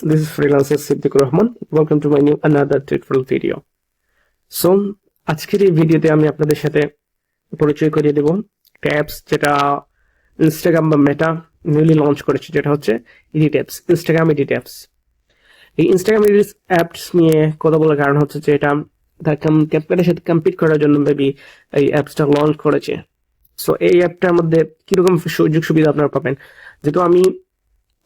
This is freelancer Siddiqur Rahman. Welcome to my new another tutorial video. So আজকের এই ভিডিওতে আমি আপনাদের সাথে পরিচয় করিয়ে দেব একটা অ্যাপস যেটা ইনস্টাগ্রাম বা মেটা নিউলি লঞ্চ করেছে, যেটা হচ্ছে edit apps, Instagram edit apps. এই ইনস্টাগ্রাম এডিট অ্যাপস নিয়ে কথা বলার কারণ হচ্ছে যে এটা তার ক্যাপকাটের সাথে কম্পিট করার জন্য মেবি এই অ্যাপসটা লঞ্চ করেছে। সো এই অ্যাপটার মধ্যে কিরকম সুযোগ সুবিধা আপনারা পাবেন, যেহেতু আমি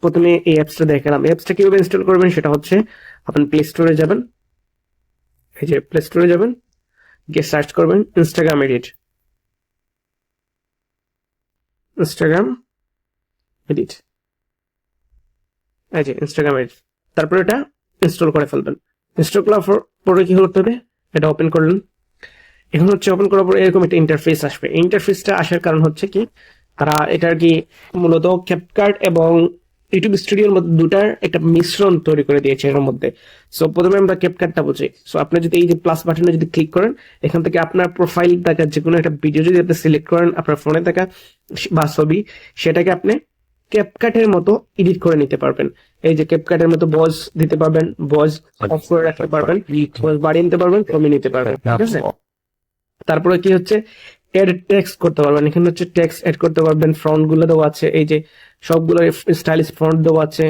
প্রথমে এই অ্যাপসটা দেখালাম। অ্যাপসটা কিভাবে ইনস্টল করবেন সেটা হচ্ছে আপনি প্লে স্টোরে যাবেন, এই যে প্লে স্টোরে যাবেন, গিয়ে সার্চ করবেন ইনস্টাগ্রাম এডিট, ইনস্টাগ্রাম এডিট, এই যে ইনস্টাগ্রাম এডিট। তারপর এটা ইনস্টল করে ফেলবেন। ইনস্টল করার পরে কি করতে হবে, এটা ওপেন করলেন। এখন হচ্ছে ওপেন করার পরে এরকম একটা ইন্টারফেস আসবে। ইন্টারফেসটা আসার কারণ হচ্ছে কি, তারা এটার কি মূলত ক্যাপকাট এবং ইউটিউব স্টুডিওর মধ্যে দুটার একটা মিশ্রণ তৈরি করে দিয়েছে এর মধ্যে। সো প্রথমে আমরা ক্যাপকাটটা বুঝি। সো আপনি যদি এই যে প্লাস বাটনে যদি ক্লিক করেন, এখান থেকে আপনার প্রোফাইল থাকা যে কোনো একটা ভিডিও যদি আপনি সিলেক্ট করেন, আপনার ফোনে থাকা বা ছবি, সেটাকে আপনি ক্যাপকাটের মতো এডিট করে নিতে পারবেন। এই যে ক্যাপকাটের মতো ভয়েস দিতে পারবেন, ভয়েস অফ করে রাখতে পারবেন, ভয়েস বাড়িয়ে নিতে পারবেন, কমিয়ে নিতে পারবেন, ঠিক আছে। তারপরে কি হচ্ছে, এড টেক্সট করতে পারবেন। এখানে হচ্ছে টেক্সট এড করতে পারবেন, ফন্ট গুলো দেওয়া আছে, এই যে সবগুলো স্টাইলিশ ফন্ট দেওয়া আছে।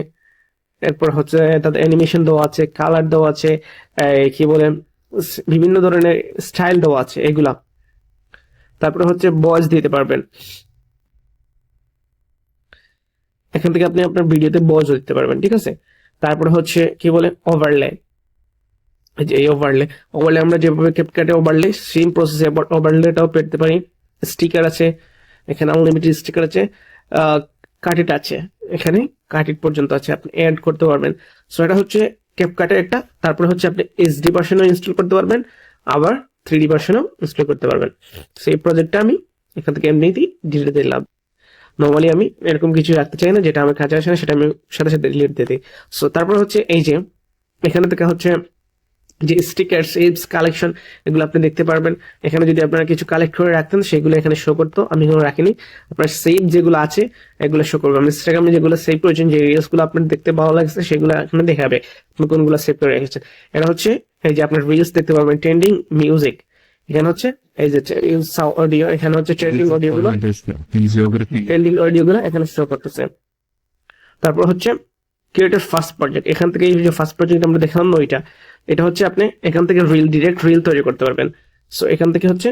এরপর হচ্ছে তাদের অ্যানিমেশন দেওয়া আছে, কালার দেওয়া আছে, কি বলে বিভিন্ন ধরনের স্টাইল দেওয়া আছে এগুলা। তারপরে হচ্ছে ভয়েস দিতে পারবেন, এখান থেকে আপনি আপনার ভিডিওতে ভয়েস দিতে পারবেন, ঠিক আছে। তারপরে হচ্ছে কি বলে ওভারলে, যে এই ওভারলে আমরা যেভাবে ক্যাপকাটে ওভারলে সেম প্রসেসে ওভারলেটাও পেতে পারি। স্টিকার আছে, এখানে আনলিমিটেড স্টিকার আছে, কাটিট আছে, এখানে কাটিট পর্যন্ত আছে, আপনি অ্যাড করতে পারবেন। সো এটা হচ্ছে ক্যাপকাটের একটা। তারপরে হচ্ছে আপনি এইচডি ভার্সনও ইনস্টল করতে পারবেন, আবার 3D ভার্সনও ইনস্টল করতে পারবেন। সো এই প্রজেক্টটা আমি এখান থেকে এমনিতেই ডিলিট দিলাম। নর্মালি আমি এরকম কিছু রাখতে চাই না, যেটা আমার কাছে আসে না সেটা আমি সাথে সাথে ডিলিট দিয়ে দিই। সো তারপর হচ্ছে এই যে এখানে থেকে হচ্ছে যে স্টিকার সেভস কালেকশন, এগুলো আপনি দেখতে পারবেন। এখানে যদি আপনারা কিছু কালেক্ট করে রাখতেন সেগুলো এখানে শো করতো, আমি এগুলো রাখিনি। আপনার সেভ যেগুলো আছে এগুলো শো করবে। আমি ইনস্টাগ্রামে যেগুলো সেভ করেছেন, যে রিলস গুলো আপনার দেখতে ভালো লাগছে সেগুলো এখানে দেখাবে আপনি কোনগুলো সেভ করে রেখেছেন। এটা হচ্ছে এই যে আপনার রিলস দেখতে পারবেন, ট্রেন্ডিং মিউজিক, এখানে হচ্ছে এই যে অডিও, এখানে হচ্ছে ট্রেন্ডিং অডিও গুলো এখানে শো করতেছে। তারপর হচ্ছে ক্রিয়েটের ফার্স্ট প্রজেক্ট, এখান থেকে এই যে ফার্স্ট প্রজেক্ট আমরা দেখলাম না, এটা হচ্ছে আপনি এখান থেকে ডিরেক্ট রিল তৈরি করতে পারবেন। সো এখান থেকে হচ্ছে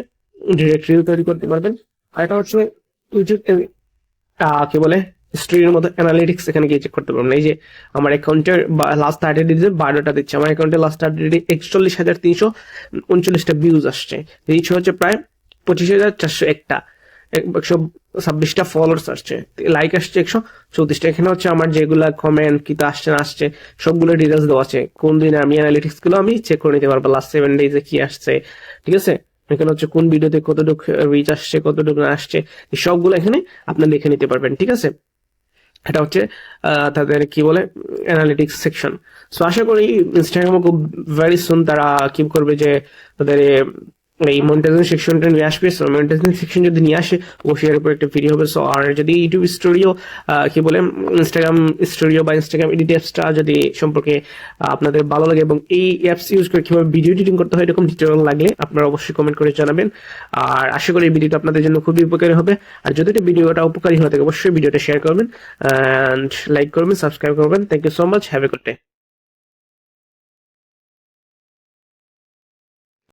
ডিরেক্ট রিল তৈরি করতে পারবেন। আর এটা হচ্ছে ইউটিউব কি বলে স্টোরির মতো অ্যানালিটিক্স, এখানে গিয়ে চেক করতে পারবেন। এই যে আমার অ্যাকাউন্টের লাস্ট 30 ডেজে 12টা দিচ্ছে, আমার অ্যাকাউন্টে লাস্ট 30 ডে 41,339টা ভিউজ আসছে, রিচ হচ্ছে প্রায় 25,401টা, 126টা ফলোয়ার্স আসছে, লাইক আসছে 134টা। এখানে হচ্ছে আমার যেগুলা কমেন্ট কি আসছে না আসছে সবগুলো ডিটেলস দেওয়া আছে। কোন দিনে আমি অ্যানালিটিক্স গুলো আমি চেক করে নিতে পারবো, লাস্ট 7 ডেজে কি আসছে, ঠিক আছে। এখানে হচ্ছে কোন ভিডিওতে কতটুকু রিচ আসছে, কতটুকু না আসছে, এই সবগুলো এখানে আপনি দেখে নিতে পারবেন, ঠিক আছে। এটা হচ্ছে তাদের কি বলে অ্যানালিটিক্স সেকশন। সো আশা করি ইনস্টাগ্রামে খুব ভেরি সুন তারা কি করবে, যে তাদের এই মনিটাইজেশন সেকশনটা নিয়ে আসবে। সো মনিটাইজেশন সেকশন যদি নিয়ে আসে অবশ্যই এর উপর একটা ভিডিও হবে। সো আর যদি ইউটিউব স্টুডিও কি বলে ইনস্টাগ্রাম স্টুডিও বা ইনস্টাগ্রাম এডিট অ্যাপসটা যদি সম্পর্কে আপনাদের ভালো লাগে এবং এই অ্যাপস ইউজ করে কিভাবে ভিডিও এডিটিং করতে হয় এরকম টিউটোরিয়াল লাগলে আপনারা অবশ্যই কমেন্ট করে জানাবেন। আর আশা করি এই ভিডিওটা আপনাদের জন্য খুবই উপকারী হবে। আর যদি এটা ভিডিওটা উপকারী হয়ে থাকে অবশ্যই ভিডিওটা শেয়ার করবেন, অ্যান্ড লাইক করবেন, সাবস্ক্রাইব করবেন। Thank you so much, have a good day.